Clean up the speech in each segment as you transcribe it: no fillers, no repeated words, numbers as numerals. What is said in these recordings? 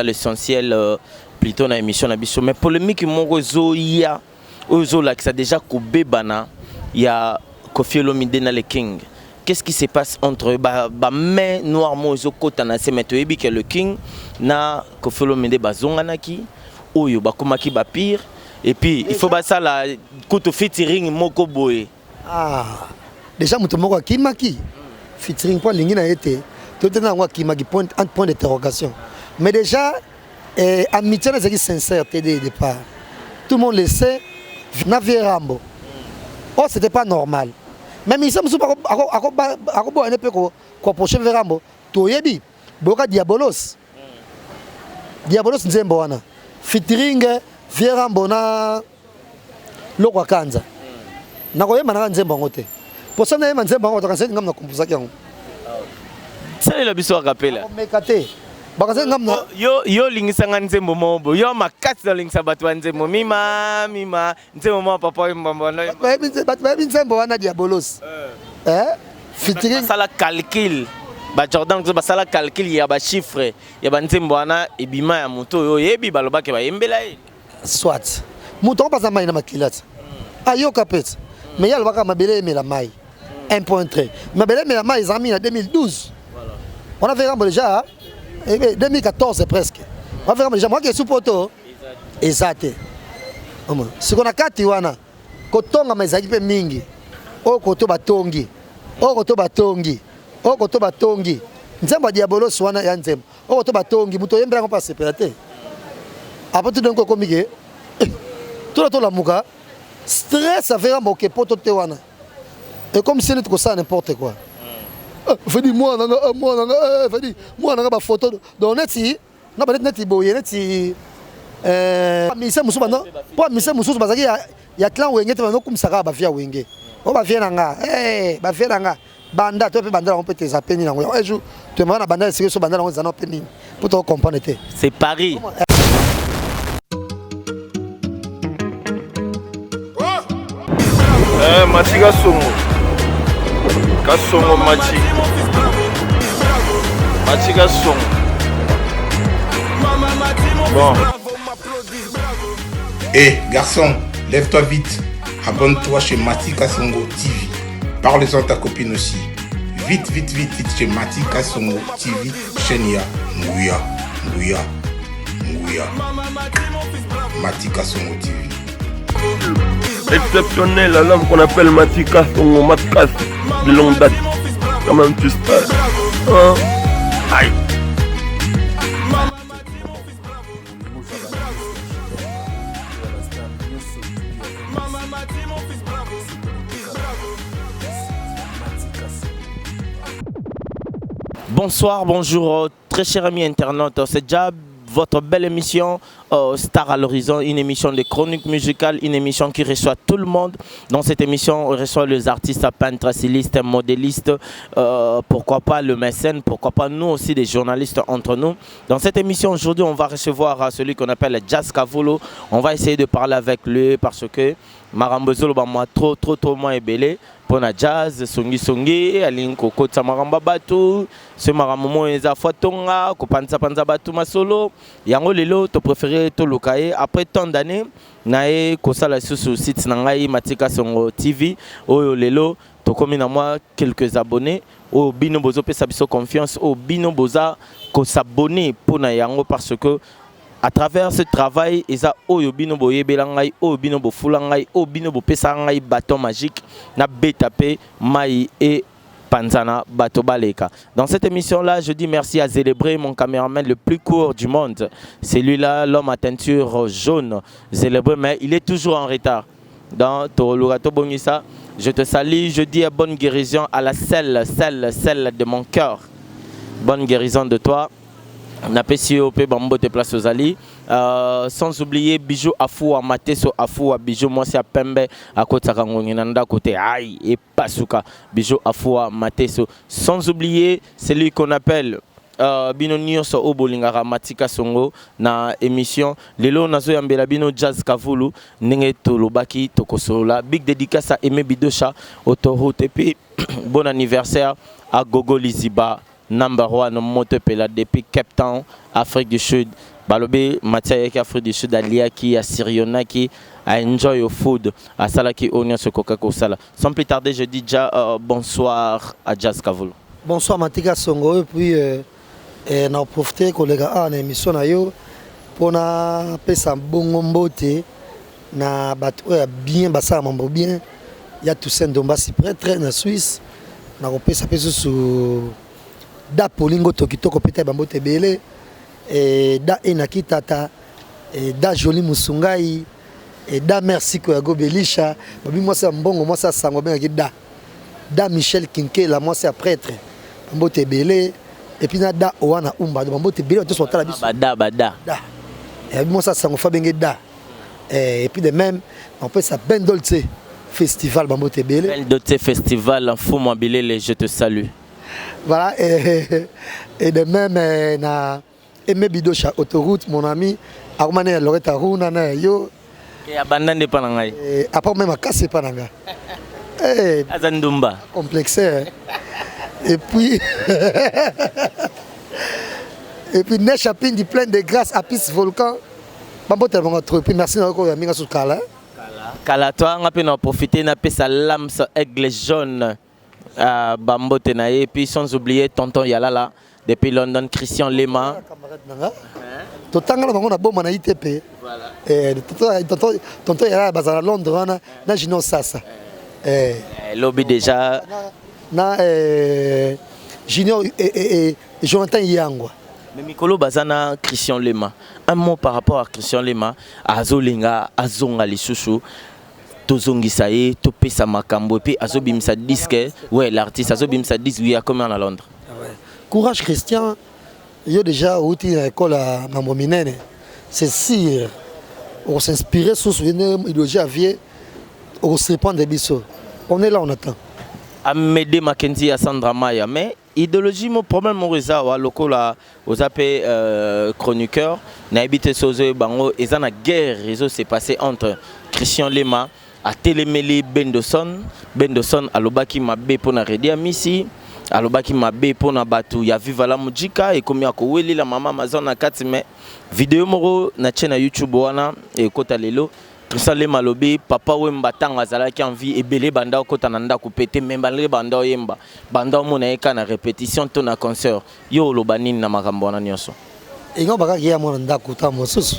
l'essentiel plutôt dans l'émission Nabiso. Mais polémique Morozo il y a là qui ça déjà Kobe Bana, il y a Koffi Olomide na le King. Qu'est-ce qui se passe entre eux? Mais noir Mozo Kotana c'est maintenant que le King na Koffi Olomide bazonganaki oyo bakomaki ba pire et puis il faut ba ça la kuto featuring moko boy. Ah déjà muto moko kimaki featuring pour lingi na été tout est dans kimaki point d'interrogation. Mais déjà amitié c'est sincère dès le départ. Tout le monde le sait. Navier Rambo. Oh, c'était pas normal. Même ici, je suis pas un peu prochain vers Rambo. Toyebi, Boka Diabolos. Diabolos Nzembo wana. Featuring vers Rambo na Lokwa Kanza. Na koyema na Nzembo ngote. Pour ça na yema Nzembo ngote kanse ngam na komposa kyango. Ça le biso rappel. Mekate. Yo lingisanga Nzembo mobo yo makati lingisa batu Nzembo mima Nzembo mo papa mbambana ba Nzembo wana Diabolos featuring sala calcul ba Jordan ba sala calcul ya ba chiffre ya ba Nzembo wana ebima ya moto yo yebi baloba ke ba yembela ye soit moto pas mai na makilata ayo kapet mais ya lobaka mabele emela mai 1.3 mabele emela mai zami na 2012 voilà on avait Rambo déjà 2014 presque. On va faire déjà moi qui suis poto. Exact. Ce qu'on a kati wana kotonga mazaki pe mingi. O koto batongi. O koto batongi. O koto batongi. Nzembo Diabolos wana ya nzembo. O koto batongi muto yembra ko pas séparé. Après tout d'un coup komike. Tout la muka stress à faire moke poto te wana. Et comme si nous ça n'importe quoi. Fadi moi nanga ba photo donc neti na ba neti boye neti mise musu bana po mise musu bazaki ya clan wenge te bana kumsaka ba via wenge o ba via nanga ba via nanga banda to pe banda on peut te zapper ni nango un jour tu me na banda c'est so banda on zana pe ni pour te comprendre te c'est Paris. Matiga Songo Kasongo Machi Gasson. Bon. Hé garçon, lève-toi vite. Abonne-toi chez Mati Kasongo TV. Parle-en à ta copine aussi. Vite chez Mati Kasongo TV. Chaîne ya Ngouya. Mati Kasongo TV. Exceptionnel, l'homme qu'on appelle Mati Kasongo Matkas. De longue date. Comment tu sais? Aïe. Bonsoir, bonjour, très chers amis internautes, c'est déjà votre belle émission Star à l'horizon, une émission de chronique musicale, une émission qui reçoit tout le monde. Dans cette émission, on reçoit les artistes, peintres, stylistes, modélistes, pourquoi pas le mécène, pourquoi pas nous aussi des journalistes entre nous. Dans cette émission aujourd'hui, on va recevoir celui qu'on appelle Jazz Kavulu. On va essayer de parler avec lui parce que Marambozolo moi trop moins ébélé pour la jazz songi alinko kota maramba batu ce maramomo eza fatonga ko panza batu masolo yango lelo to préféré to lokaye après tant d'années nae ko sala sur site na ngai Mati Kasongo TV oyo lelo to komi na moi quelques abonnés au bino bozo pesa biso confiance au bino boza ko s'abonner pour na yango parce que à travers ce travail, ils ont obino boye belangai, obino bo fulangai, obino bo pesangai bâton magique, na betapé mai et panzana bato baleka. Dans cette émission-là, je dis merci à Zélébré, mon caméraman le plus court du monde. C'est lui-là, l'homme à teinture jaune. Zélébré, mais il est toujours en retard. Dans Torologato Bongisa, je te salue, je dis bonne guérison à la selle de mon cœur. Bonne guérison de toi. Napesio pe bambo te place aux ali sans oublier bijou afou à mateso afou à bijou moi c'est à pembe à côté nanda côté aïe et pasuka bijou afou à mateso sans oublier celui qu'on appelle bino nyonso obolingaka Mati Kasongo na émission lelo nazo yambela bino Jazz Kavulu ndenge tolobaki tokosola big dédicace à Aimé Bidocha autoroute et puis bon anniversaire à Gogo Liziba #1 moto pela depuis Cape Town, Afrique du Sud. Balobi Mathieu qui Afrique du Sud alia qui a Siriona qui a enjoy au food à Sala qui onia ce Coca-Cola Sala. Sans plus tarder, je dis déjà bonsoir à Jazz Kavulu. Bonsoir Matika Songo et puis on a profité collègue à l'émission na yo pour na pesa bongo mbote na bato bien basa mambo bien. Il y a Toussaint Dombasi prêtre na Suisse. Na pesa pesa sur da polingo tokitoko pete bambote belé. Et da enaki tata et da joli musungai et da merci ko yago belisha babi moi c'est mbongo moi ça sango ben da Michel Kinkela moi c'est prêtre mbote belé et puis na da oana umba mbote belé to sota la biso bada et moi ça sango fa bengue da et puis de même on peut ça Ben Dolce festival mbote belé Ben Dolce festival en fou moi belé je te salue voilà et de même na Aimé Bidocha autoroute mon ami Armane Loretta Runa na yo et abandonné pananga et après même à casser pananga eh azandumba complexé et puis Neige Chapin du plein de grâce à Piste Volcan bambo tellement trop puis merci na ko ya minga sur kala toi on a pu en profiter na pesa lams aigle jaune bambo tenaye et puis sans oublier tonton Yalala depuis London, Christian Lema. Totanga bango na bomba na ITP. Voilà. Tonton yala bazala Londres na Gino Sasa. Lobby déjà na Junior et Jonathan Yangwa. Mais Mikolo bazana Christian Lema. Un mot par rapport à Christian Lema, azolinga azonga lisusu. Tozongisa ye topesa makambo puis azobimisa disque ouais l'artiste azobimisa disque oui à combien à Londres. Courage Christian, il y a déjà outil à l'école à Mambominene. C'est sûr, on s'inspire sur une idéologie à vie, on se répand des bisous. On est là, on attend. Amédée Mackenzie à Sandra Maya, mais idéologie, mon problème, mon réseau, à local, aux AP chroniqueurs, n'habite Sozo Bango, et dans la guerre, réseau s'est passé entre Christian Lema, à Télémélé Bendoson à Lobaki Mabé pour narrer à Missi. Alobaki mabe pona batu ya viva la mujika et comme yako weli la mama mazona katime vidéo moro na chaîne YouTube wana et kota lelo Christian Lema lobi papa wemba tanga zalaki envie ebele banda kota nanda kupete memba le banda yemba banda mona eka na répétition to na concert yo lobanini na makambo na nyonso ingo bakaki ya mona nda kuta mosusu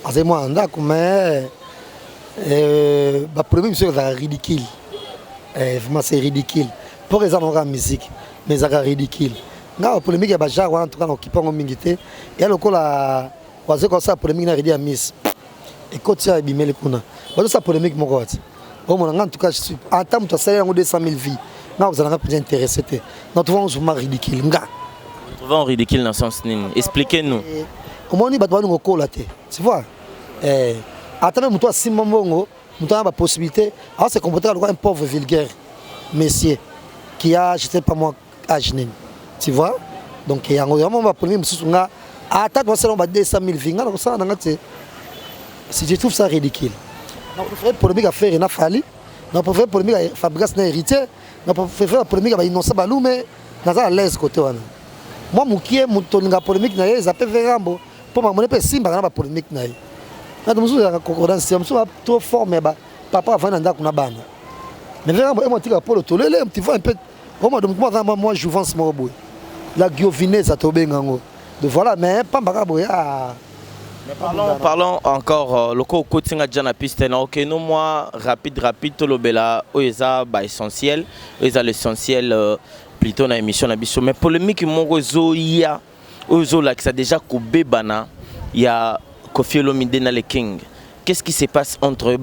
azema nda mais ba premier monsieur va ridicule vraiment c'est ridicule pour les gens en musique mais ça ridicule nga polémique ya bajar en tout cas on kipango mingité et le kola waze ko ça polémique na ridi ya miss et kotia bimele kuna waze ça polémique moko wati au moins en tout cas je suis en temps to salaire 200 000 vies nga vous allez pas intéressé te nous trouvons vraiment ridicule nga trouvons ridicule dans sens nini expliquez-nous au moins ni batwa ngo kola te tu vois attends même toi simambongo muto na possibilité à se comporter comme un pauvre vulgaire messieurs qui a, je sais pas moi, âge, tu vois. Donc, il y a un moment où on va à 200 000 vies. Si je trouve ça ridicule. On préfère polémique à faire une affaire. On préfère polémique à Fabrice n'a hérité. On préfère polémique à Innocent Balou, mais on a à l'aise côté. Moi, je suis polémique, je peux faire pour ma monnaie, je peux polémique. Je suis trop fort, mais papa va dans la bande. Mais vraiment, moi, tu vois un peu. Moi, je vends ce mot. La guillotinée, ça tombe bien. Donc voilà, mais pas Parlons encore le coaching à Jana Piste. Ok, nous moi rapide tout le bela. Oeza essentiel, oeza l'essentiel plutôt dans l'émission na biso. Mais polémique mon réseau il y a ozo là qui ça déjà coupé bana. Il y a Koffi Olomide na le King. Qu'est-ce qui se passe entre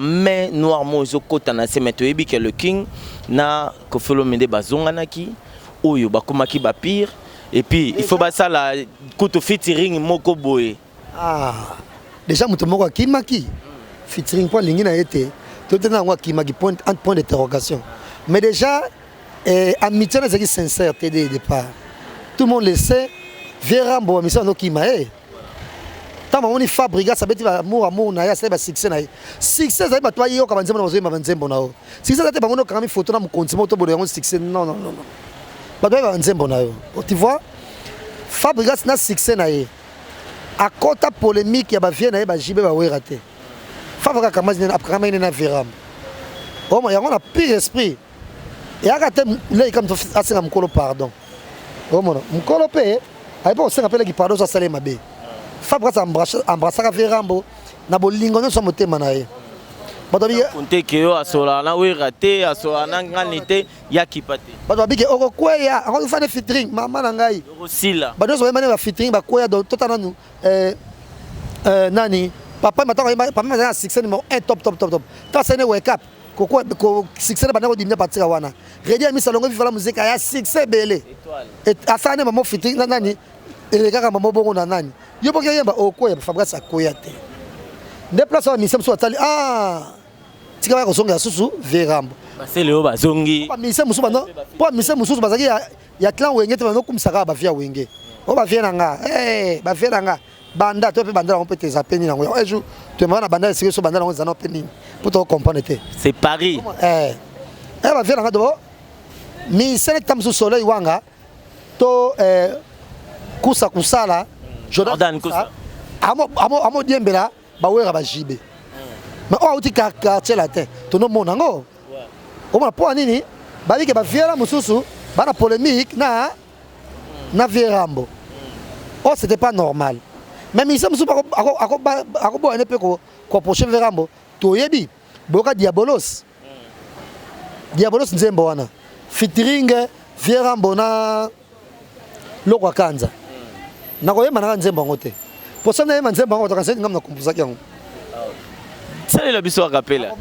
main noir mozo kotana se mettre ebi que le King na Koffi Olomide bazonganaki oyo bakomaki ba pire et puis il faut ba ça la kuto featuring moko boye déjà muto moko kimaki featuring pour lingi na été tout est dans kimaki point d'interrogation mais déjà amitié na zaki sincère dès le départ tout le monde le sait Vera Mbo mission no kimae tant on y fabrique ça veut dire amour na ya c'est succès na succès ça va toi yo ka banzembo na banzembo na succès ça te bango quand même photo na mu continue to bodo succès non Tu vois, Fabregas n'a succès na ye. À côté polémique, il y a des gens qui ont raté. Fabregas a quand même Véram. Oh, il y a un pire esprit. Il y a des gens qui ont pardon. Oh, mon père, à l'époque, on appelle qui pardon, ça s'allait mabé. Fabregas a embrassé Véram, na bolingo no somo te manaye. Badobi ponte ke yo asola na we raté asola na nganité ya kipate. Badobi ke oko kweya, ako fane featuring mama na ngai. Osila. Badobi so mane ba featuring ba kweya do totana nu nani papa mataka papa na succès numéro 1 top. Ta sene wake up. Ko succès ba na ko dimna patira wana. Redia mi salongo viva la musique ya succès belé. Étoile. Et afane mamo featuring na nani et kaka mamo bongo na nani. Yo boke yemba okweya Fabregas akoya te. Déplace à Missem soit allé tu vas resonga susu Véram. C'est le bazongi. Pas Missem musu bano. Pas Missem musu bazaki ya clan wenge te bano comme ça ba via wenge. O ba via nanga. Ba via nanga. Banda to pe banda on peut te zapper ni nango. Un jour tu me na banda c'est so banda on zana pe ni. Pour te comprendre te. C'est Paris. Ba via nanga do. Missem tam su soleil wanga. To kusa kusala. Jordan kusa. Amo diembela. Bawera ba jibe mais o uti quartier latin to no mona ngo o ma po nini bali ke ba fiera mususu bana polémique na Vérambo. Oh c'était pas normal même ici mususu ako bo ene pe ko prochain Vérambo to yebi boka Diabolos nzembo wana featuring Vérambo na Lokwa Kanza na ko yema na nzembo ngote. Pour ça, je suis en c'est le biso rappel.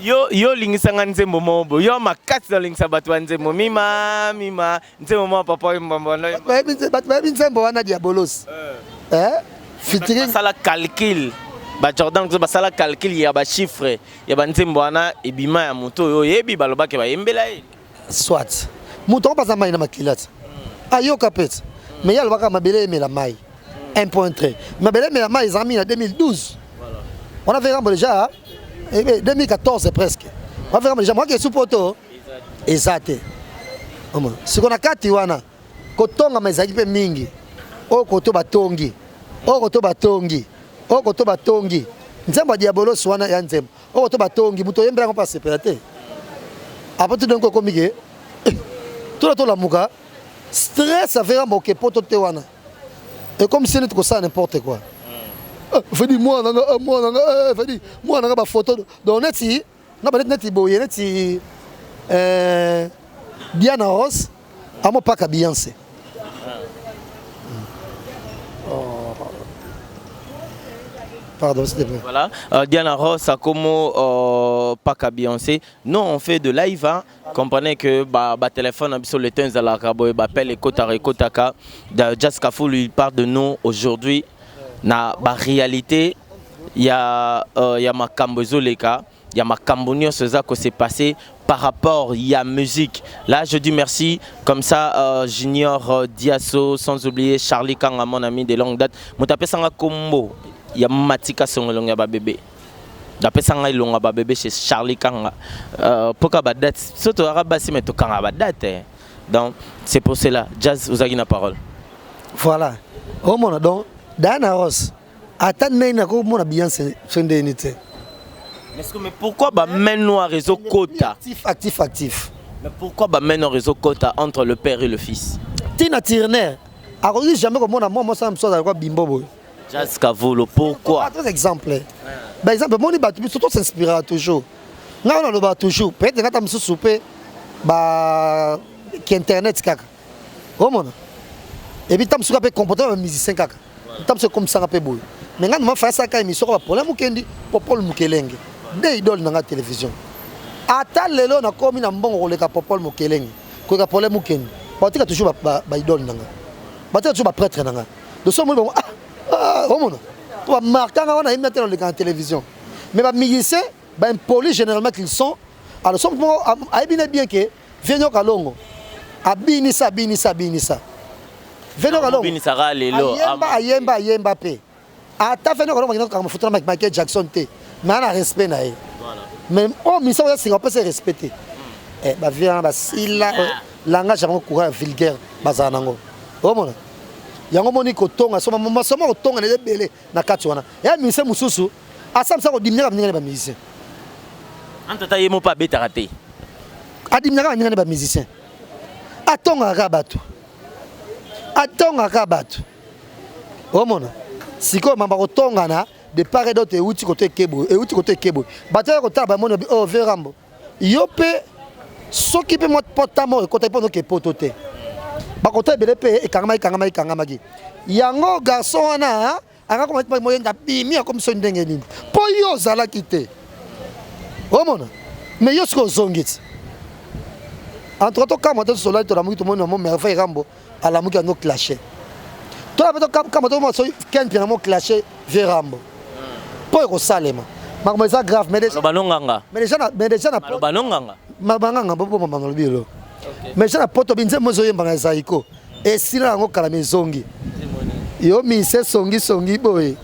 Yo lingisanga nzembo mobo yo makati lingisa batu nzembo mima nzembo papa mbona nzembo wana Diabolos featuring sala calcul ba Jordan ko basala calcul ya ba chiffre ya ba nzembo wana ebima ya moto yo yebi baloba ke ba yembela ye soit moto pas za mai na makilata ayo kapet mais yalba ka mabele me la mai 1.3 mabele me la mai ils ont mis en 2012. Voilà. On a fait déjà 2014 presque. On a fait déjà moi qui suis poto exact. Ce qu'on a kati wana kotonga mezaki pe mingi. O koto batongi. Nzembo Diabolos wana ya nzembo. O koto batongi muto yembra ko passer pété. Après tout d'un coup comme que tout la muka stress à faire moquer poto te wana. Et comme si c'était ça n'importe quoi. Fait dit moi fait dit moi ba photo donc neti na ba neti boye neti Diana Ross amo pas ka Beyoncé. Pardon, s'il te plaît. Voilà, Diana Ross a comme pas qu'à Beyoncé. Nous on fait de live, hein. Comprenez que téléphone sur le temps de la cabo et appelle Kotaka. Jazz Kafou lui parle de nous aujourd'hui. Na réalité, il y a ma Kambozoleka, il y a ma Kambonio ce que c'est passé par rapport il y a musique. Là je dis merci comme ça Junior Diasso, sans oublier Charlie Kanga, mon ami de longue date. Mon tapé sanga combo. Il y a Matika Songolonga bébé. D'après ça, il y a un bébé chez Charlie Kanga. Pourquoi ba date? Surtout Arabasi mais tout Kanga ba date. Donc c'est pour cela. Jazz, vous avez la parole. Voilà. Oh mon donc Diana Ross. Attends na ko mon Beyoncé sonde unité. Mais pourquoi ba maintenant un réseau quota? Actif. Mais pourquoi ba maintenant un réseau quota entre le père et le fils? Tina Turner. A dit jamais comme moi ça me soit quoi bimbo. Jazz Kavolo, pourquoi? Par exemple, par exemple, mon ibatu surtout s'inspirera toujours. Non, on le bat toujours. Peut-être que tu as soupé qui internet kaka. Oh mon. Et puis tu as soupé comporter un musicien kaka. Tu as comme ça peu boy. Mais quand on fait ça quand émission va problème mukendi Popol Mukelenge. Des idoles dans la télévision. Ata lelo na komi na mbongo koleka Popol Mukelenge. Ko ka problème mukendi. Ba tika toujours ba idole nanga. Ba tika toujours ba prêtre nanga. De ce moment oh mon, tu vas marquer on a maintenant la télévision. Mais les musiciens, impolis généralement qu'ils sont. Alors, bien que viens au Kalongo. Abinisa. Viens au Kalongo. Ayemba pe. Ata viens au Kalongo quand on fout avec Michael Jackson te. Mais on a respect na. Mais oh, mais ça c'est on peut se respecter. Eh bah viens bah sila langage yango courant vulgaire bazala nango omona yango moni kotonga soma masoma kotonga na ebele na kati wana ya musicien mususu asamsa ko dimnyaka banyanga ba musicien antata yemo pa betaka te adimnyaka banyanga ba musicien atonga ka bato omona siko mamba kotonga na de part et d'autre euti côté kebo bato ko taba moni oh Verambo yo pe soki pe mot potamo côté pono ke potote bakota ebele pe ekangamaki yango garçon wana anga komati moyo ndabimi akomso ndenge nini po yo zalaki te omona mais yo siko zongiti entre to kama to solai to lamuki to moni mo merveille Rambo alamuki no clasher to la to kama to mo so ken pina mo clasher Verambo po ko salema makoma ça grave mais déjà na banonganga mabanganga bo mama lobilo mais ça na poto binze mozo yembanga zaiko esila yango kala mezongi yo mise songi boy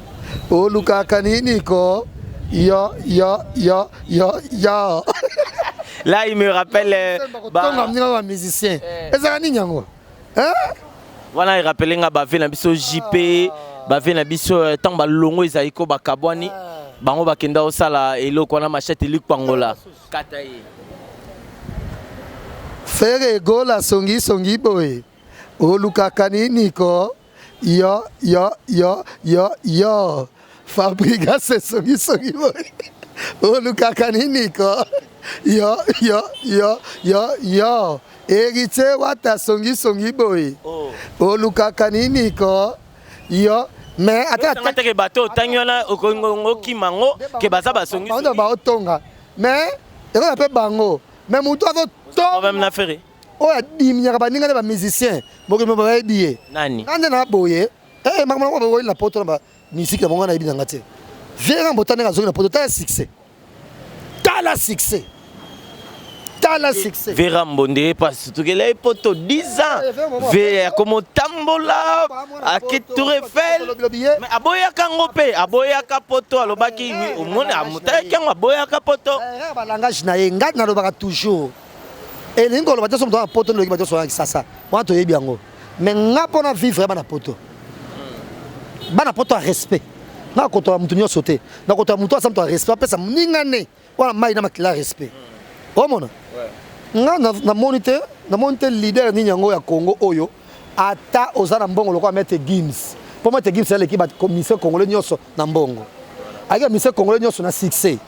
o luka kanini ko yo là il me rappelle ba musicien ezaka nini yango hein voilà il rappelle nga ba ve na biso JP ba ve na biso tamba longo zaiko bakabwani bango bakenda osala eloko na machette likwangola kataye Fere gola songi boy oluka kanini ko yo fabrica se songi boy oluka kanini ko yo erite wata songi boy oluka kanini ko yo mais attends que bateau tangona okongo kimango ke baza basongi on ba otonga mais eko na pe bango mais mutu azo même na ferré oh dimnyaka baninga ba musicien boko me ba biye nani ande na boye makama ko boye la poto na ba musique na bonga na ibina ngate Verambo tane ka zongi na poto ta succès Verambo ndé passe tout que les poto 10 ans ve comme tambola Tour Eiffel mais aboya kangope aboya kapoto alobaki omone amutaya kango aboya kapoto ba langage na yenga na lobaka toujours et lingo lo bateso mto poto lo bateso wa sasa moi to yebi yango mais ngapo na vivre bana poto a respect na koto ya mutu nyonso te na koto ya mutu asa mutu a respect apesa ningane wana mai na makila respect omona nga na moniteur leader ni yango ya Congo oyo ata ozana mbongo lokwa mettre Gims pour mettre Gims ya l'équipe commissaire congolais nyonso na mbongo aka commissaire congolais nyonso na succès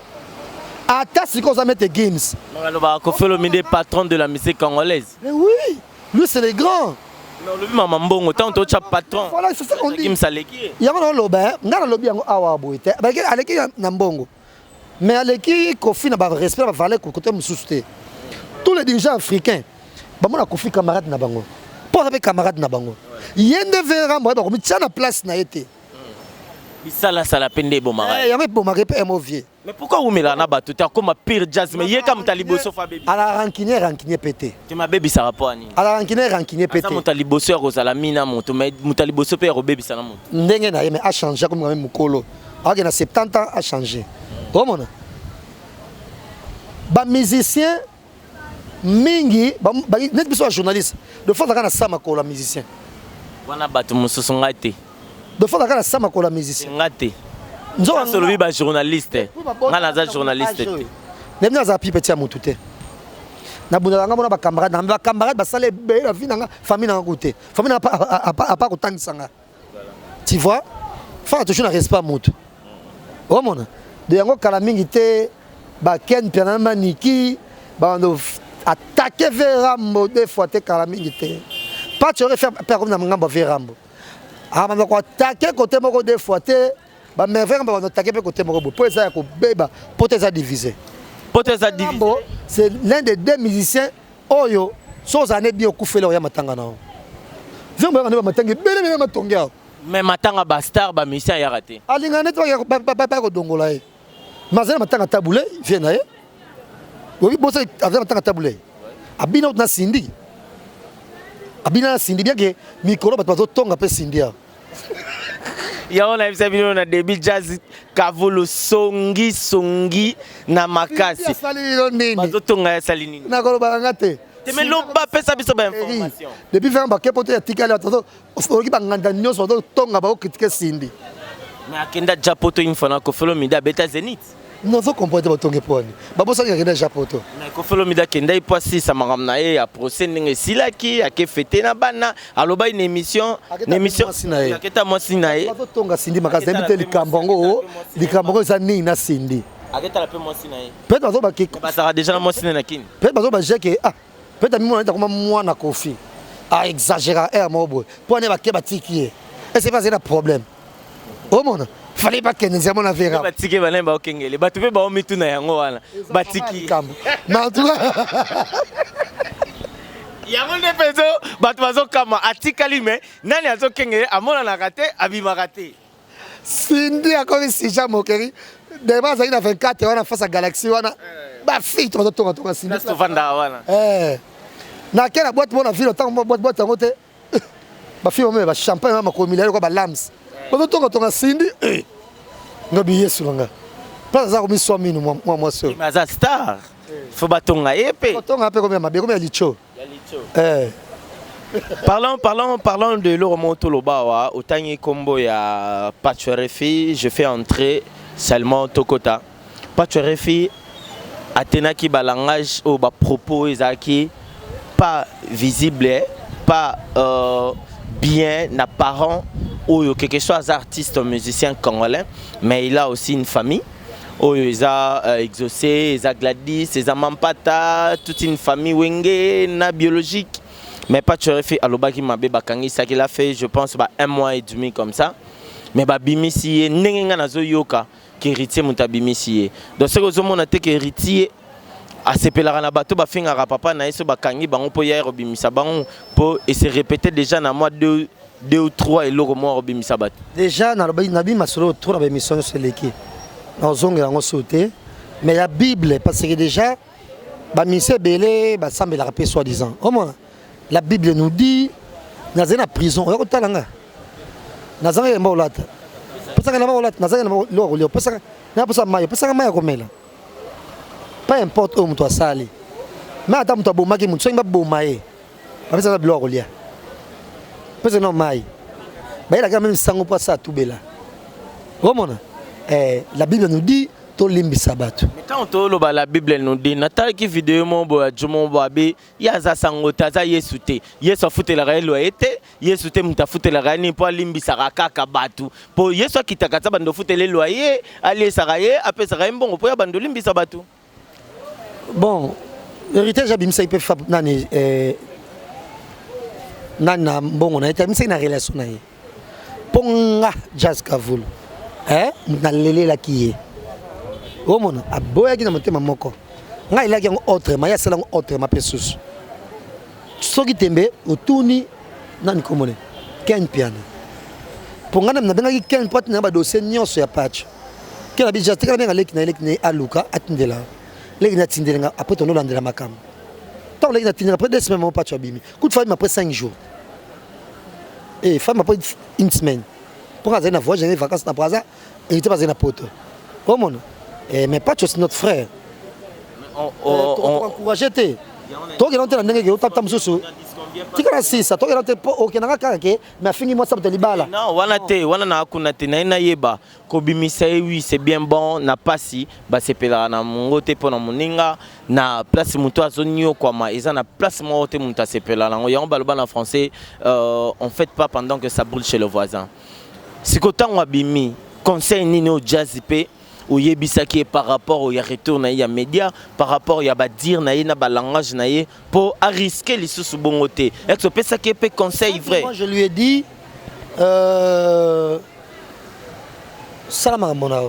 ata siko za mettre Gims ngaloba ko felo minde patron de la musique congolaise mais oui lui c'est le grand non le mama mbongo tant to cha patron voilà c'est ça qu'on dit Gims aleki yango na loba nga na lobi yango awa boite ba aleki na mbongo mais aleki kofi na ba respect ba valeur côté mususu te tous les dirigeants africains bamona kofi camarade na bango pour avec camarade na bango yende Verambo ba komitia na place na été bisala sala pende bomara ya me bomara pe movier mais pourquoi vous mélana bato ta comme pire jazz mais yeka mutaliboso fa baby ala rancunier pété tu ma baby ça rapport ani ala rancunier pété ça mutaliboso ko sala mina moto mais mutaliboso pe ko baby sana moto ndenge na ye mais a changé comme même mukolo a na 70 ans a changé omona ba musicien mingi net biso journaliste de fois na sama ko la musicien wana bato mususu ngate de fois na sama ko la musicien ngate nzo solo bi ba journaliste ngana za journaliste nem na za pipetia mutu te na bunda nga mona ba camarade ba sale be la vie na famille na côté famille na pas ko tangisanga tu vois fa toujours na respect mutu o mona de yango kala mingi te ba ken pena maniki ba ndo attaquer Verambo deux fois te kala mingi te pas tu aurais faire comme na ngamba Verambo ah ba ko attaquer côté moko deux fois te ba merveille ba attaquer pe côté moko pour ça ko beba pour ça diviser c'est l'un des deux musiciens oyo so années bien okufela ya matanga na Verambo ya matanga bele matonga mais matanga ba star ba musicien ya raté alinga net ba ko dongola e mazana matanga tabule vient na e oui bon ça avec matanga tabule abina na sindi bien que micro bato tonga pe sindia ya on a vu na début jazz kavolo songi na makasi bato tonga ya salini na ko ba ngate Mais l'oba peut ça biso ba information. Depuis faire un baquet pour te tikala toto, on qui banganda nyonso to tonga ba critiquer Cindy. Mais akenda Japoto une fois na Kofolo Mida beta Zenith. Non, faut comprendre batonge poni. Babo ça ngenda Japoto. Mais Kofolo Mida kenda ipoisi sa maram na ye ya procès ndenge silaki ake fêter na bana aloba une émission aketa mwasi na ye. Bato tonga Cindy makaza mbite likambongo za nini na Cindy. Aketa la pe mwasi na ye. Peut-être bazo ba ki. Ba ça déjà na mwasi na kini. Peut-être bazo ba jeke peut-être mi mona comme moi na Kofi. A exagérer mobo. Pour ne ba ke batiki. Et c'est pas un problème. Oh mon. Fallait pas qu'elle nous amène vers. Batiki bana ba okengele. Batu pe ba omitu na yango wana. Batiki. Mais en tout cas yango ne peso batu bazo kama atikali me nani azo kengele amona na raté abima raté. Cindy a comme si jamais mokeri. Demain ça il a 24 heures face à Galaxy wana. Ba fille to to Cindy. Nasto vanda wana. Na quelle boîte mon ville autant boîte en côté. Ba fille même ba champagne ma communale ko ba lams. Ba to Cindy. No billet sur nga. Pas ça comme so minu moi so. Mais za star. Faut batonga épée. Batonga épée comme ma licho. Parlons de Laurent Tolobawa, au Tangi Combo ya Patcherefi, je fais entrer seulement Tokota. Patcherefi Athéna qui ba langage au ba propos ezaki pas visible, pas bien apparent ou quelque chose artiste musicien congolais, mais il a aussi une famille. Il a exaucé, il a Gladys, il a Mampata, toute une famille wenge na biologique. Mais pas tu refais alobaki mabe bakangi ça qu'il a fait, je pense 1 mois et demi comme ça. Mais ba bimisi nenga nazo yoka qui héritier muta bimisi. Donc ce que on a été héritier a sepelara na bato ba finga papa na eso bakangi bango po ya robimisa bango po et se répéter déjà na mois 2 ou 3 et loro mois robimisa bato. Déjà na nabi masolo 3 na émission sur l'équipe. Nzonga ngo sauté mais la Bible parce que déjà ba mise belé ba sambela rapé soi-disant. Au moins la Bible nous dit dans une prison on kotalanga. Nazanga yemba olata. Parce que na olata nazanga na loro parce que na posa mayo parce que mayo komela. Pas importe où tu as sali. Mais attends tu as beau maki tu as beau maé. Parce que loro lia. Parce que non maï. Bah il a quand même sango pas ça tout bela. Au moins la Bible nous dit to limbi sabato. Mais quand on la Bible nous dit natali ki vidéo mon bo adjumo babe ya za sango taza yesute. Yesu afute la raelo ete, yesu te mutafute la rani po limbi saraka kabatu. Po yesu kitakata bando fute le loyer, ali saraye apé saraye mbongo po ya bando limbi sabato. Bon, héritage abimisa ipe fa nani nana mbongo na ete misa na relation na ye. Ponga jazz kavulu. Na lele la kiye. Omona aboya kina motema moko. Nga ilaki ngo autre ma ya sala ngo autre ma pesus. Soki tembe otuni nani komone. Ken piano. Ponga na benga ki ken pot na ba dossier nyonso ya patch. Kela bi jazz kela benga leki na aluka atindela. Leki na tindelenga après tono landela makam. Tant leki na tindela après 2 semaines mon patch abimi. Coup de femme après 5 jours. Et femme après 1 semaine. Pour aller na voyage, j'ai des vacances dans Plaza, il était pas dans poto. Oh mon. Mais pas c'est notre frère. On encourager té. Toi qui rentre dans ndenge ko tata mususu. Tika si ça toi qui rentre pas OK na ka ke mais fingi moi ça te libala. Non, wana na kuna te na yeba ko bimisa oui, c'est bien bon na pasi ba sepela na mongote pona moninga na place muto azonio kwa ma eza na place mo te muta sepela na yango baloba en français on fait pas pendant que ça brûle chez le voisin. Si kotan wabimi conseil nini au jazz pe ou yebisa qui est par rapport au retour na ya média par rapport ya ba dire na ba langage na pour risquer les sous bongoté est-ce que ça qui peut conseil vrai. Moi je lui ai dit salama mona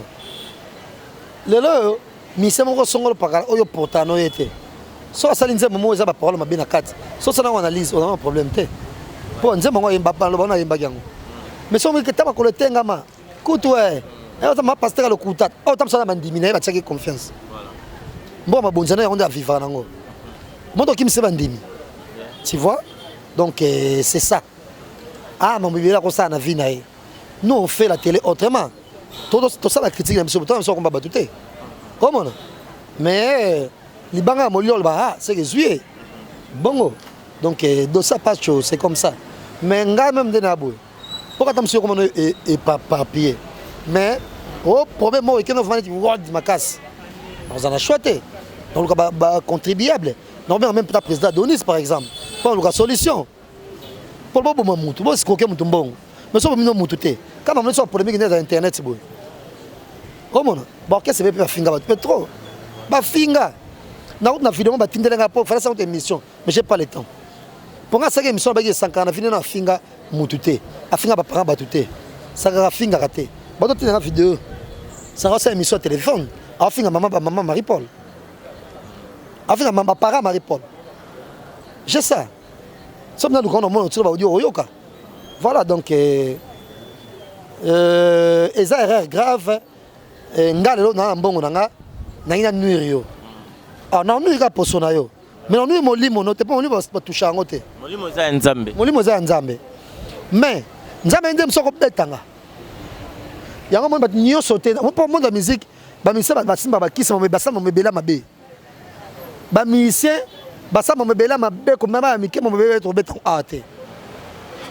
lelo mise moko songolo pakala oyo portano yete so salinze momo eza ba parole mabina kati so ça na analyse on a un problème te po nze mongo yemba pa lo bona yemba yango. Mais si on veut que tu aies un peu écoute, ouais. Tu as un pasteur à l'écoute. Tu as un diminué, tu as confiance. Bon, je vais vivre. Tu vois? Donc, c'est ça. Ah, mon bébé, là, ça, nous, on fait la télé autrement. Tout ça, la critique, mais les banques à Moliol, c'est que juillet. Bongo. Donc, dans ça passe chose, c'est comme ça. Mais nga même de nabou. Pourquoi tu me suis comment et par pied. Mais au problème moi que nous venons de ma casse. On en a choisi. Donc contribuable. Normalement même pour la président Donis par exemple. Pour la solution. Pour le bon moment, tout c'est coquet mon bon. Mais ça nous mon tout. Quand on est sur polémique sur internet c'est bon. Comment bon qu'est-ce que c'est pas finga pas trop. Ba finga. Na vidéo ba tindelenga pour faire ça une émission, mais j'ai pas le temps. Pour nga ça émission ba 50 na fini na finga mutute. A finga ba parent ba tuté. Ça ga finga raté. Ba to tinga vidéo. Ça va ça émission téléphone. A finga maman Marie-Paul. A finga maman parent Marie-Paul. J'ai ça. Somme na nous monde tu ba audio oyoka. Voilà donc eza erreur grave nga lelo na mbongo na ina nuire yo. Ah non nous il a poso na yo. Mais on nous molimo no te pas on va toucher en côté. Molimo za nzambe. Molimo za nzambe. Mais nzambe ndem soko betanga. Yango mo ba nyo sauter. On pas monde de musique, ba musicien ba simba ba kisa mo basama mo bela mabe. Ba musicien basama mo bela mabe ko mama mike mo bela to beton ate.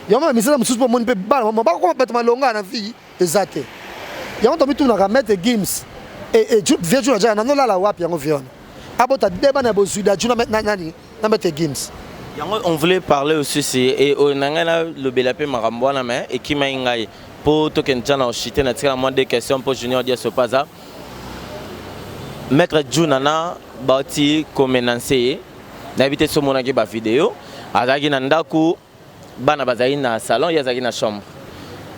Yango musicien mo susu mo pe ba mo ba ko beton malonga na vie ezate. Yango to mitu na remettre Gims et vieux jour déjà na no la wapi yango vion. On voulait parler aussi et on a le belapé marambouana mais et qui m'a ingaï pour token chana au chité na tika moins des questions pour Junior dia Sopaza. Maître Junana bati comenancé n'habité sur mon ba vidéo azagi nandaku bana bazai na salon yazagi na chambre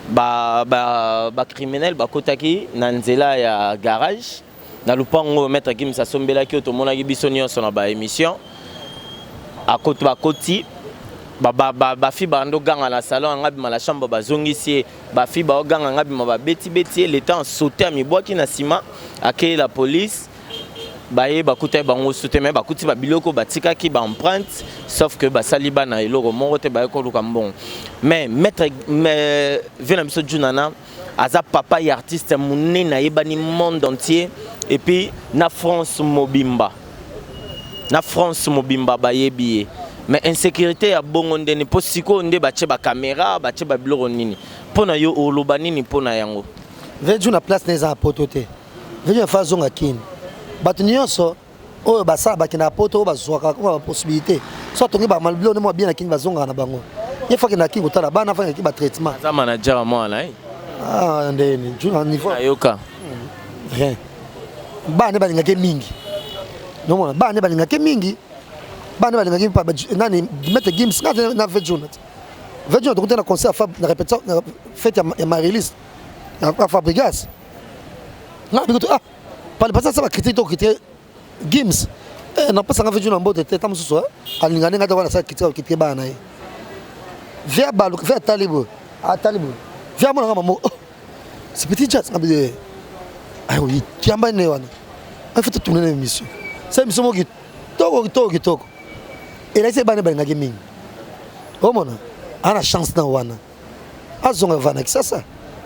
ba criminel ba kotaki na nzela ya garage. Na lupango maître Gims asombela ki otomona ki biso nyonso na ba émission a côté ba koti ba fi ba ndo ganga na salon ngabi ma la chambre ba zongisi ba fi ba ganga ngabi ma ba beti le temps sauter mi boaki na ciment accueillir la police ba ye ba kuta ba ngo sauter mais ba kuti ba biloko ba tika ki ba empreinte sauf que ba saliba na eloko mongo te ba ko luka mbon mais maître vena biso Junana aza papa et artiste mouné na yebani monde entier et puis na France mobimba ba yebié mais insécurité ya bongo ndene po siko nde bache ba caméra bache ba biloko nini pona yo oloba nini pona yango veju na place neza potote veju fa zonga kin batu nyonso oyo basa bakina poto bazwaka ko possibilité so tongi ba malbilo ne mo bien na kin bazonga na bango ye fa kina kin kotala bana fa ki ba traitement za manager mo na ah ndeni juna niveau ayoka rien bana balinga ke mingi no mona bana balinga ke mingi bana balinga ke pa nani mettre Gims na vejuna to na concert na répétition fête ya Marie-Lise na Fabrigas na biko ah pale pasa ça va critiquer to critiquer Gims na pasa nga vejuna mbote te tamususo alinga nga to wana ça critiquer bana yi via balu via talibo via mona ngama mo c'est petit jazz ngabide ah oui kiamba ne wana en fait tourner l'émission c'est émission mo kitoko et là c'est bana bana gaming o mona ana chance na wana azonga vana kisasa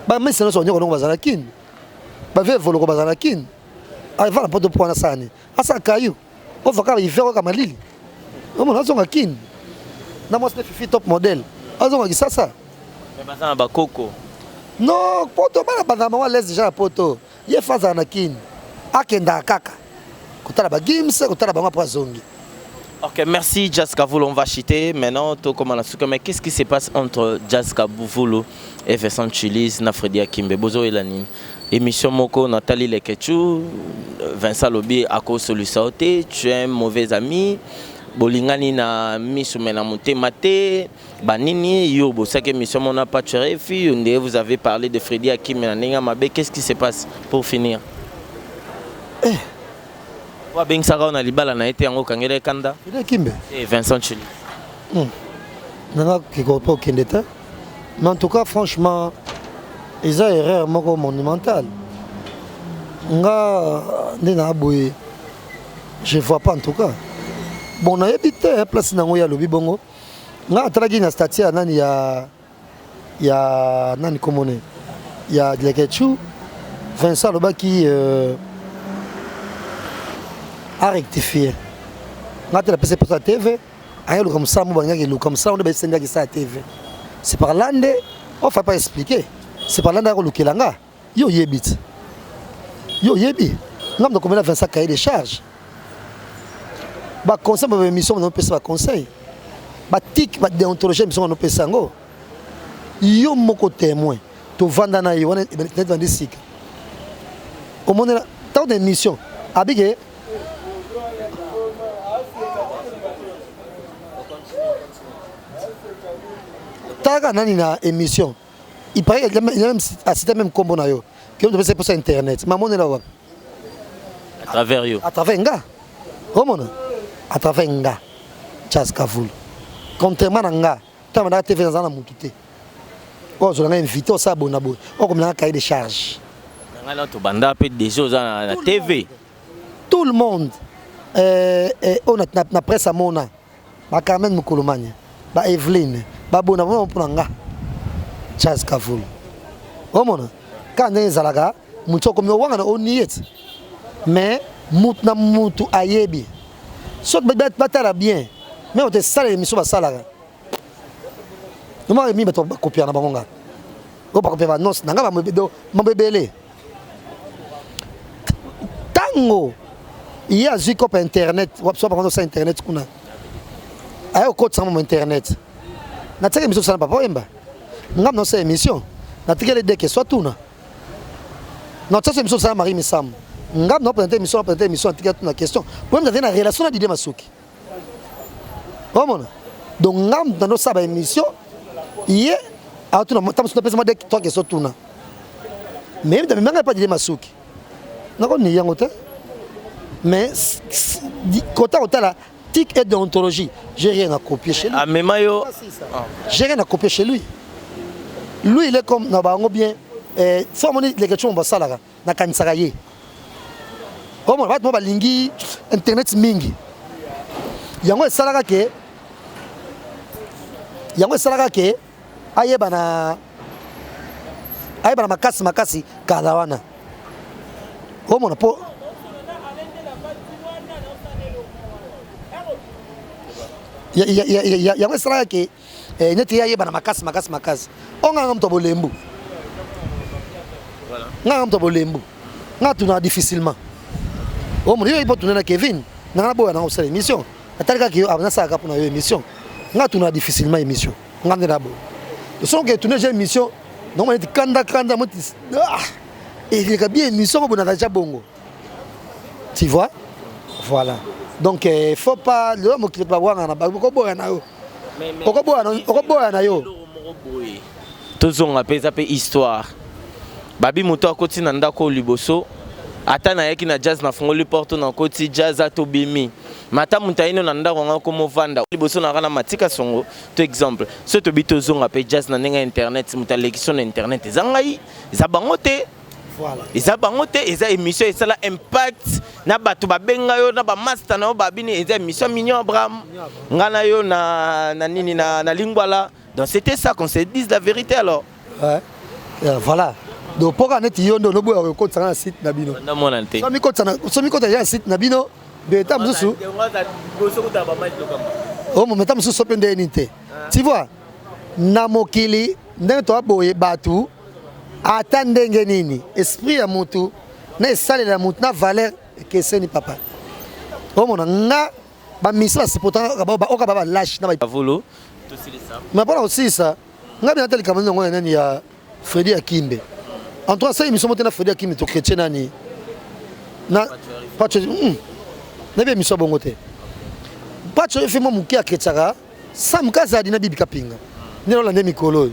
ba mesi na so nyoko ngo bazana kin ba ve volo ko bazana kin ai vana poto po na sani asa kayu o vaka yi fero kama lili o mona azonga kin na mo fifi top model azonga kisasa mais bazana ba koko non poto bana bana mama laisse déjà poto ye faza na kin akenda kaka kotala ba Gims kotala ba ngwa zongi. Ok, merci Jazz Kavulu, on va chiter maintenant tout comme mais qu'est-ce qui se passe entre Jazz Kavulu et Vincent Chilis na Freddy Akimbe bozo elani émission moko Nathalie Lekechu Vincent Lobi ako solusaoté tu es un mauvais ami bolingani na misu mena motema te banini yo bosaka émission mona pas tuer fi vous avez parlé de Freddy Akimbe na ninga mabe qu'est-ce qui se passe pour finir ben saka na libala na été yango kangele kanda Freddy Akimbe et Vincent Chilis nana kiko po kendeta mais en tout cas franchement ils ont erreur moko monumentale nga ndina boye je vois pas en tout cas bon na yebite place nango ya lobi bongo nga atalaki na statut ya nani ya nani komone ya Lekechu Vincent lobaki a rectifié nga tela pese pour sa TV ayo comme ça mo bangaki lu comme ça on est senga qui ça TV c'est par là on va pas expliquer c'est par là ndako lukelanga yo yebit yo yebi ngam do combien 25 cahiers de charge ba conseil ba émission on peut ça conseil ba tic ba déontologie émission on peut ça ngo yo moko témoin to vanda na yo on est dans des cycles au monde là tant d'émission abige taga nani na émission il paraît qu'il y a même assisté même combo na yo que on peut passer sur internet maman est là à travers yo à travers nga comment à travers nga Charles Kavoul contrairement à nga tant na TV dans la mututé oh je l'ai invité au sabona boy oh comme là cahier de charge nga to banda pe des choses à la TV tout le monde on a na presse à mona ba Carmen Mukolomani ba Evelyne ba bona pour nga Charles Kavoul comment quand on est là mutu comme on a on y est mais mutu na mutu ayebi soit batala bien mais on te sale émission ba sala nous mi bato copier na bangonga on pas copier ba non nanga ba bebele tango il y a juste cop internet soit par contre sur internet kuna ayo code sur internet na teke émission ça pas emba ngam non c'est émission na teke les deux que soit tout na non ça c'est émission ça Marie Missam ngam non présenter émission teke tout na question pour même dans une relation na Didier Masuki comment donc ngam dans nos ça émission il est à tout na tam sur pesa de toi que soit tout na mais dans même pas Didier Masuki na ko ni yango te mais côté là tic et déontologie j'ai rien à copier chez lui ah mais mayo j'ai rien à copier chez lui lui il est comme na bango bien faut monter les questions ba sala na kanisaka ye comment va ba lingi internet mingi yango salaka ke ayeba na makasi kalawana comment na po ya wesala ke neti ya yeba na makasi onga ngam to bolembu voilà ngam to bolembu ngatuna difficilement o mo yo ipo tunena Kevin na boya na osala émission atalika ki abana saka pour na émission ngatuna difficilement émission ngande na bo so que tunena j'ai émission non on dit kanda moti et il y a bien émission ko na déjà bongo tu vois voilà donc il faut pas l'homme qui va voir na ba ko boya na yo ko boya na yo tozonga pesa pe histoire babi moto akoti na ndako liboso ata na yaki na jazz na fongoli porte na koti jazz atobimi mata mutaino na ndako nga ko movanda liboso na kana matika songo to exemple ce to bitozonga pe jazz na nenga internet mutalekison na internet ezangai zabangote voilà eza bangote eza émission et ça la impact na batu babenga yo na ba master na babini eza émission Mignon Abraham ngana yo na nini na lingwala donc c'était ça qu'on se dise la vérité alors ouais voilà donc pour qu'on ait yondo no boya ko tsana site na bino na monante so mi ko ta site na bino beta mzusu oh mo meta mzusu pende nite tu vois na mokili ndenge to aboye batu attendenge nini esprit ya mutu na esale la mutu na valeur que c'est ni papa oh mon nga ba misa c'est pourtant ba oka ba lâche na ba volo to sili ça mais pas aussi ça nga bien tel kamano ngo nani ya Freddy Akimbe en toi ça émission motena Freddy Akimbe to chrétien nani na pas tu na bien émission bongote pas tu fais moi mukia ketchaka sam kaza dina bibi kapinga nelo la ndemi kolo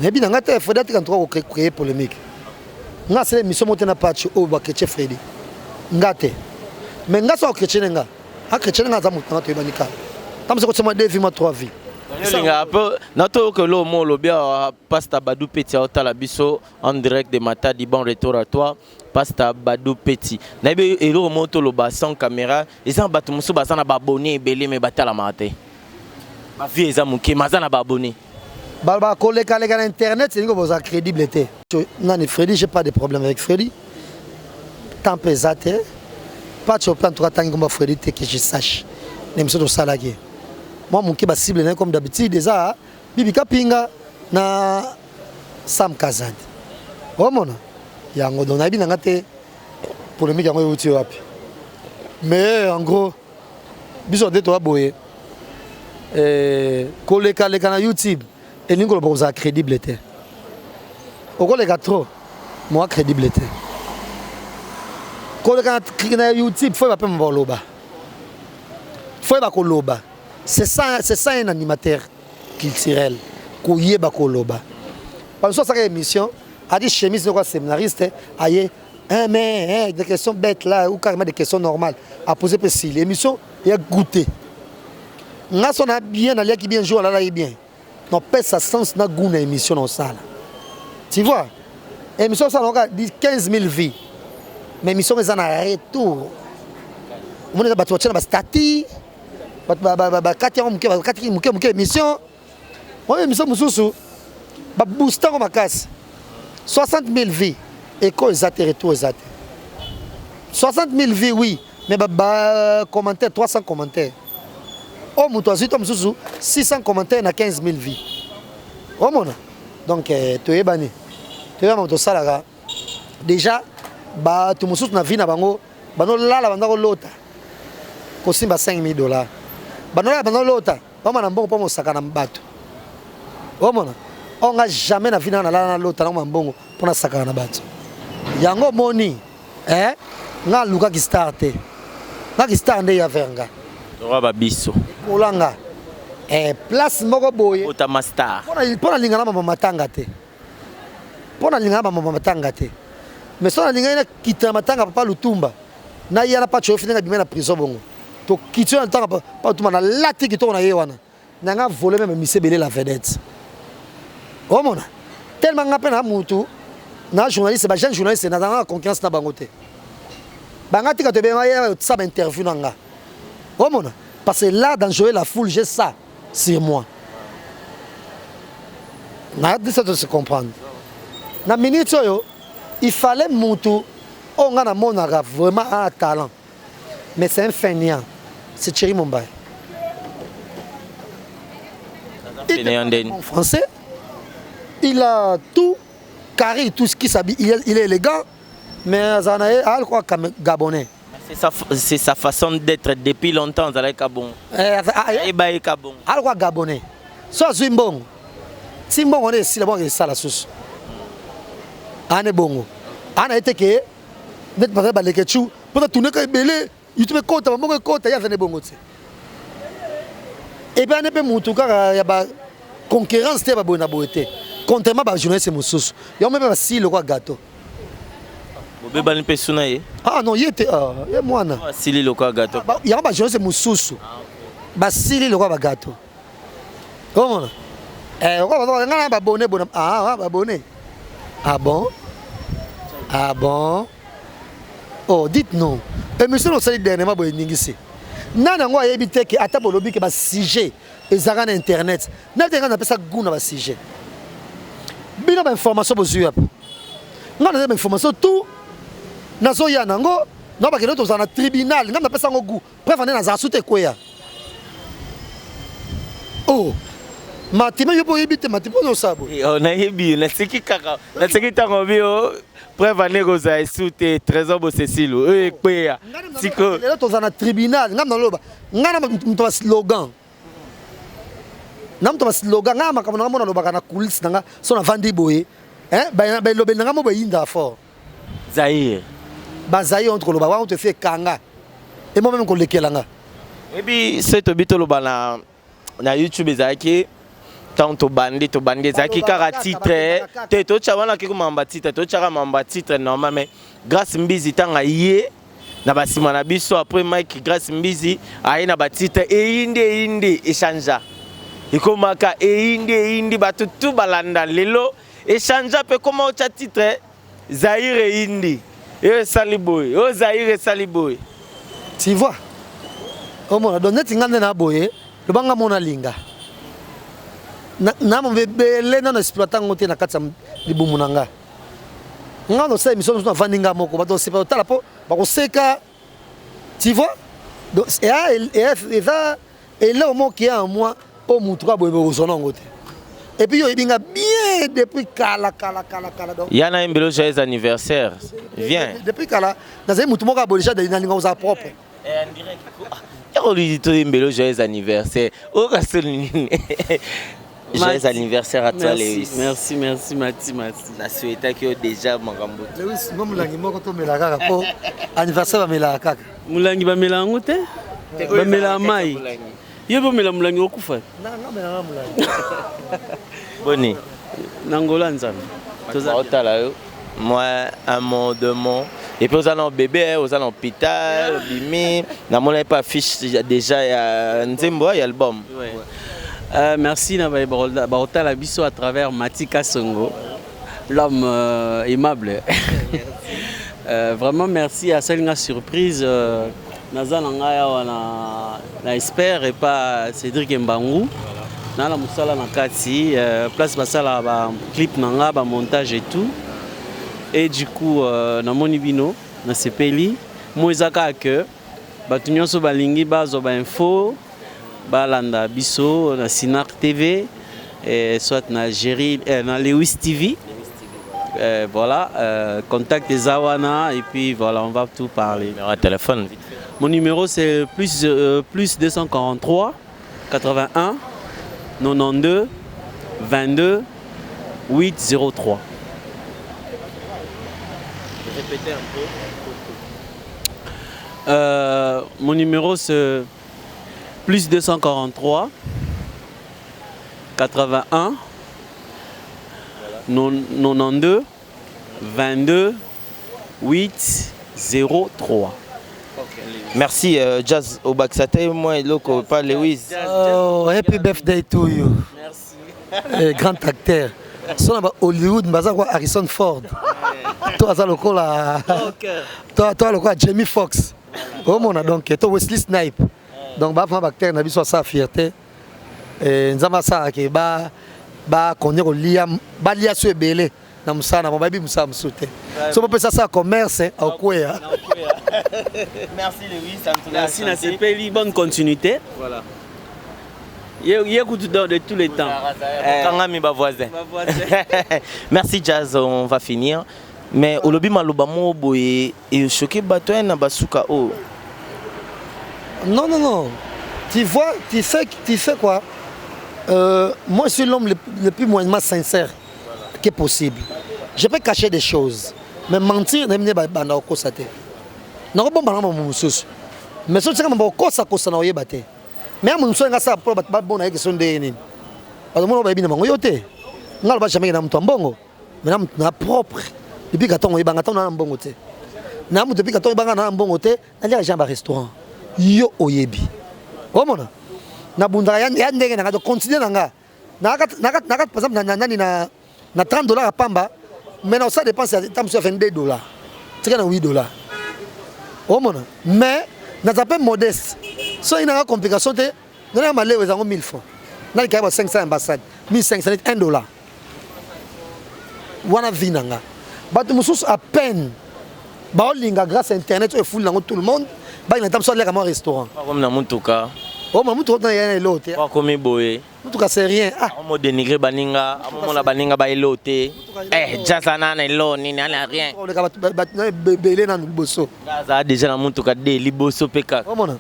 nebi na ngata Freddy atika ko créer polémique nga c'est émission motena patch o ba ketche Freddy ngate mais nga so ketche nga a ketche nga za mutanga to banika tam se ko tsema 2 vies ma 3 vies linga peu nato que lo mo lo bien pasta Badou Petit otala biso en direct de Matadi bon retour à toi pasta Badou Petit na be elo moto lo ba sans caméra ezan batu musu ba sana ba abonné belé mais batala maté ba vie ezan muke mazana ba abonné ba koleka les gars internet c'est ngo boza crédibilité nani Freddy j'ai pas de problème avec Freddy tant pesate pas tu prends toi tant que Freddy que je sache même sur salarié moi mon kiba cible comme d'habitude déjà Bibi Kapinga na Sam Kazadi omona yango donc nabi nanga te polémique yango euti wapi mais en gros biso de to aboye koleka leka na YouTube et ningo lo za crédible te okoleka trop moi crédible te koleka na YouTube faut pas me loba faut pas koloba c'est ça un animateur culturel koyeba koloba parce que ça émission a dit chemise de quoi séminariste aye mais des questions bêtes là ou carrément des questions normales à poser pour si l'émission il a goûté nga sona bien aller qui bien jouer là bien non pas ça sens na goût na émission dans ça tu vois émission ça on a dit 15 000 vies mais émission ils en a retour on est battu na stati ba katia muke émission on émission mususu ba booster comme casse 60 000 vies et quoi exact retour exact 60 000 vies oui mais ba commentaire 300 commentaires oh muto azito mususu 600 commentaires na 15 000 vies oh mona donc to yebani to yeba muto salaka déjà ba to mususu na vie na bango bano lala bandako lota ko simba $5,000 bano lota ba mana mbongo po mosaka na mbato oh mona on a jamais na vie na lala na lota na mbongo po na saka na bato yango moni nga luka ki starte nga ki starte ya venga Roba biso. Olanga. Place moko boye. Ota master. Pona lingana mama matanga te. Pona lingana mama matanga te. Mais so na lingana kita matanga papa Lutumba. Na yana pa chofi na bimena prison bongo. To kitio na tanga pa Lutumba na lati kitoko na ye wana. Na nga voler même misebele la vedette. Oh mona. Tellement nga pena mutu na journaliste ba jeune journaliste na dans confiance na bango te. Banga tika te bema ya ça interview na nga. Oh mon, parce que là, dans jouer la foule, j'ai ça sur moi. Ça de se comprendre. Dans la minute, il fallait monter. On a vraiment un talent. Mais c'est un fainéant. C'est Thierry Mumbai. En français, il a tout carré, tout ce qui s'habille. Il est élégant, mais il a quoi gabonais. C'est sa façon d'être depuis longtemps dans les Gabon. Gabon. Alors gabonais. Soit Zimbong. Zimbong on est si la bonne ça la sauce. Ane bongo. Ana été que net pas ba lekechu pour tourner que belé, YouTube compte bongo compte ya vene bongo tse. Et bien ne peut mutu ka ya ba concurrence te ba bona boete. Contrairement ba journaliste mususu. Ya même ba si le quoi gâteau. Ah non, il était moi na. Sili le quoi gâteau. Il y a pas jeunesse mususu. Ba sili le quoi gâteau. Comment? On va ba bonnet bonhomme. Ah, ba bonnet. Ah bon? Ah bon? Oh, dites non. Et monsieur no sali dernièrement bo ningisi. Nana ngo ayebite ke ata bolobi ke ba sujet ezaka na internet. Na tenga na pesa guna ba sujet. Bino ba information bo zuya. Ngana ba information tout. Nazo ya nango na ba kino to na tribunal ngam na pesa ngo gu preuve na za sute koya oh matima yo boye bite matima no sabo on a yebi na siki kaka na siki tango bio preuve na go za sute trésor bo Cecile koya siko le to na tribunal ngam na loba ngana mto slogan nam to slogan ngama kama ngamo na loba kana coulisses nga so na vandi boye ba lobe ngamo ba inda fort Zaire Bazaï entre le bas, on te fait kanga. Et moi-même, qu'on l'écrit là. Et puis, c'est au bito na YouTube, Zaki. Tant to bandi, Zaki, car titre. T'es tout chawana qui m'a titre, tout chara m'a titre, normalement, mais grâce Mbizi, tant à yé, na basima na biso, après Mike, grâce Mbizi, aïe na titre, et inde, échangea. Et comme ka, et inde, batu tout balanda, lelo, échangea, peu comment tu as titre, Zaire et inde. Saliboy, oh Zaire Saliboy. Tu vois? Au moins, dans net ingane na boye, le banga mona linga. Na mo bebele na exploitant ngote na katsa libumunanga. Ngano sa émission na vandinga moko, ba do se pa tala po, ba ko seka. Tu vois? Donc Et là, au moins, qu'il y a un mois, au Moutoua, son nom. Et puis, il y a bien depuis Kala. Il y en a un beau joyeux anniversaire. Viens. Depuis Kala, dans un Moutoua, il y a des gens propres. On lui dit un beau joyeux anniversaire. Joyeux anniversaire à toi, Lewis. Merci, Mati. Je souhaite que déjà mon gambo. Lewis, moi, Moulangi, moi, quand on me l'a pour anniversaire, je me l'a kaka. Moulangi, je me l'a ngote. Je me l'a mai. Je me l'a Moulangi au Koufa. Non, je me l'a Moulangi. Boni. Nangola Nzam. Moi, un mot, deux mots. Et puis, vous allez en bébé, vous allez en hôpital, bimi. Dans mon affiche déjà, il y a un album. Merci Baota Labiso à travers Matika Songo, l'homme aimable. Vraiment merci à celle surprise. Nazan na espère et pas Cédric Mbangou. Na la musala na kati place basala ba clip nanga ba montage et tout. Et du coup na monibino na sepeli moizaka que batunyoso balingi bazo ba info balanda biso na Sinar TV et soit na na Lewis TV. Voilà, contact des Awana et puis voilà, on va tout parler. Numéro de téléphone. Mon numéro c'est plus 243 81 92 22 803. Répétez un peu. Mon numéro c'est plus 243 81 92 22 803. Merci Jazz Obaksate, moi et Loko, pas Lewis. Oh, happy birthday to you. Merci. Grand acteur. Son Hollywood, Harrison Ford. Toi, toi, Jamie Foxx. Comment on a donc toi Wesley Snipes. Donc ba acteur na biso sa fierté. Et nzama sa ke ba connaître liam ba lia so ebele na musana ba bi musa musute. So peut ça commerce au kwea. Merci Lewis, merci na sepeli bonne continuité. Voilà. Il écoute de tous les temps. Kangami ba voisin. Merci Jazz, on va finir. Mais olobi maloba mo boye et choqué batoen na basuka o. Non. Tu vois, tu fais quoi? Moi, je suis l'homme le plus moyennement sincère que possible. Je peux cacher des choses. Mais mentir, je ne peux pas constater. Je ne peux pas mentir. Mais si tu veux constater, je ne peux pas. Mais si tu veux constater, je ne peux pas constater. Je ne peux pas jamais mais propre. Depuis que tu as un bon côté. Depuis que tu as un bon côté, tu as un restaurant. Yo oyebi. Omona. Na bunda ya ndenge na continuer nanga. Na par exemple na $30 à pamba, mais na ça dépense tam sur $22. C'est na $8. Omona. Mais na ça peut modeste. So ina nga complication te, na malé wezango 1000 francs. Na ka ba 500 ambassade, 1500 $1. Wana vinanga. Batu mususu à peine. Ba olinga grâce à internet et full tout le monde. Bah il y a un restaurant. Comme dans mon cas. Oh mais mon cas il y a l'autre. Pas comme boy. Mon cas c'est rien. Ah. On m'a dénigré baninga, on m'a baninga ba l'autre. Jazana na lo ni na rien. On le gars belé na bosso. Gaza déjà dans mon cas de liboso peka. Oh mon.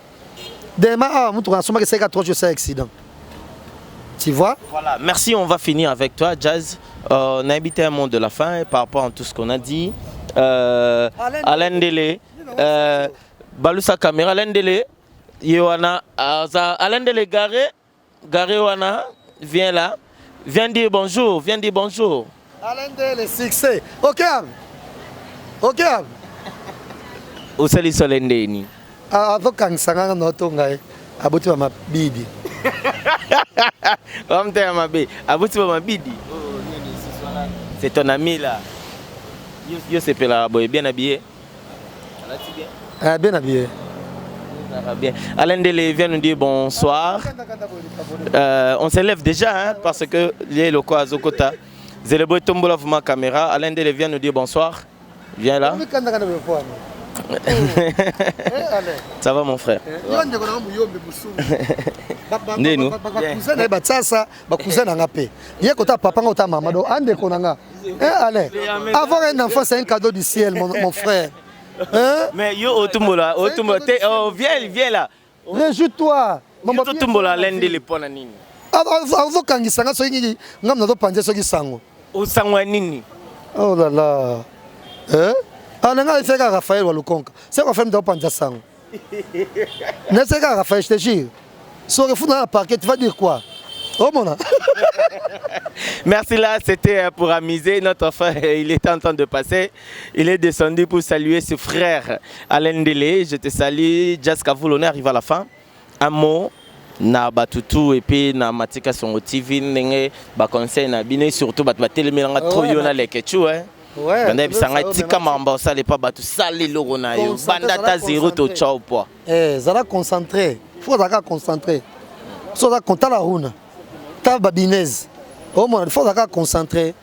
Demain mon cas sûrement que c'est 4 jours c'est accident. Tu vois? Voilà, merci, on va finir avec toi Jazz. On a habité un monde de la fin par rapport à tout ce qu'on a dit. Alain Dele Balusa caméra Alain Dele Yoana Alain Dele garé Wana viens là, viens dire bonjour, Alain Dele succès. OK. Au sali solendeni. Avant quand sanga notonga aboti ma bidi. Omte ma be, aboti ma bidi. C'est ton ami là. Yo c'est là, bien habillé. Bien habillé. Bien. Alain Dele vient nous dire bonsoir. On s'élève déjà hein, parce que les locaux à Zokota. Zelebo Tombola ma caméra. Alain Dele vient nous dire bonsoir. Viens là. Ça va mon frère? Avoir un enfant, c'est un cadeau du ciel, mon frère. Hein? Mais yo, Otumbola, viens là. Réjouis-toi. Otumbola, l'un des pona nini. Avokangisa soki ngam nazo panze soki sango. Osangwa nini? Oh là là. Hein? Ananga ifeka Raphaël wa Lukonka. C'est quoi faire de panze sango? Ne c'est pas Raphaël, je te jure. Si on dans la parquet, tu vas dire quoi? Oh mon. Merci là, c'était pour amuser notre frère. Il était en train de passer. Il est descendu pour saluer ses frères. Alain Dele, je te salue. Jaska Voulon arrive à la fin. Un mot. Na batutu et puis na Matika Songo TV nenge ba conseil na bine surtout bat telemelanga trop yo na lekechu hein. Ouais. Banda bisanga tika mamba ça les pas batu sali loro na yo. Banda ta zéro to ciao poa. Zara concentré. Faut zaka concentré. So za konta la runa. Ta babinez. Oh mon, faut zaka concentré.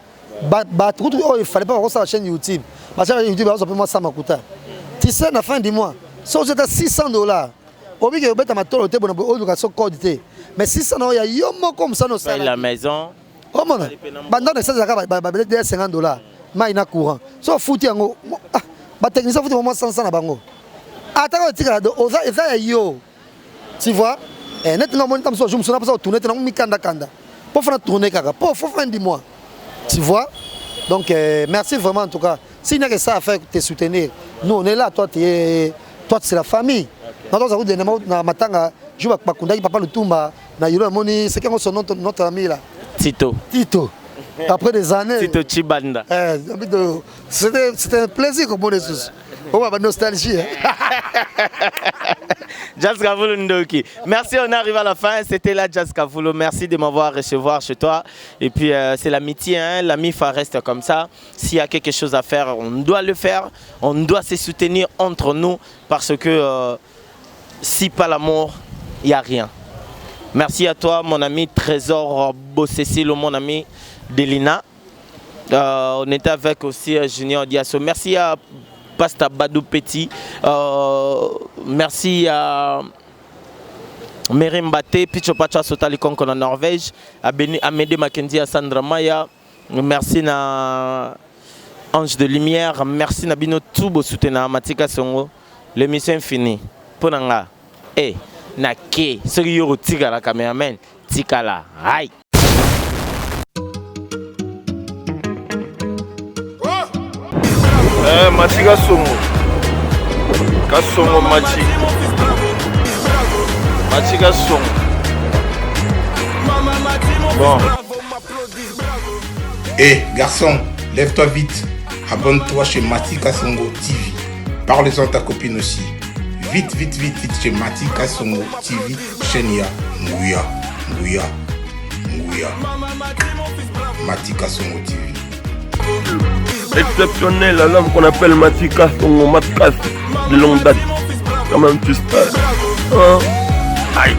Ba tout il fallait pas voir sa chaîne YouTube. Ma chaîne YouTube on peut moi ça makuta. Tu sais la fin du mois. So j'étais $600. Obi que beta matolo te bon education code te. Mais $600 ya yomo comme ça no ça. La maison. Oh mon. Banda de ça zaka ba $50. Mai na courant. So fouti yango. Ba technicien fouti moi 100 na bango. Ataka tika do oza eza yo. Tu vois? Et nettement mon tam so je me suis pas tourner na mikanda kanda. Pour faire tourner kaka. Pour fin du mois. Tu vois? Donc merci vraiment en tout cas. S'il n'y a que ça à faire te soutenir. Nous on est là, toi c'est la famille. Na matanga je bakundaki papa Lutumba na yiro moni c'est qu'on son notre ami là Tito après des années Tito Chibanda c'était un plaisir comme on est on va nostalgie. Jazz Kavulo Ndoki. Merci, on arrive à la fin. C'était là Jazz Kavulo. Merci de m'avoir recevoir chez toi. Et puis c'est l'amitié, hein? L'ami reste comme ça. S'il y a quelque chose à faire, on doit le faire. On doit se soutenir entre nous parce que si pas l'amour, il n'y a rien. Merci à toi, mon ami Trésor Bossessilo, mon ami Delina. On était avec aussi Junior Diasso. Merci à Pasta Badou Petit. Merci à Merim Baté, Picho Pacha Sotalikon en Norvège, à Amédée Mackenzie, à Sandra Maya. Merci à Ange de Lumière. Merci à Bino Toubo Soutena Matika Songo. L'émission est finie. Ponanga. Eh, Nake. Ce qui est tika la caméraman. Tika la. Aïe. Mati Kasongo. Kasongo Mati. Mati Kasongo. Bon. Eh, garçon, lève-toi vite. Abonne-toi chez Matika Songo TV. Parle-en à ta copine aussi. Vite chez Matika Songo TV. Chaîne ya Nguya. Matika Songo TV. Exceptionnel, l'homme qu'on appelle Matika Songo Matkas de longue date. Comment tu sais? Aïe.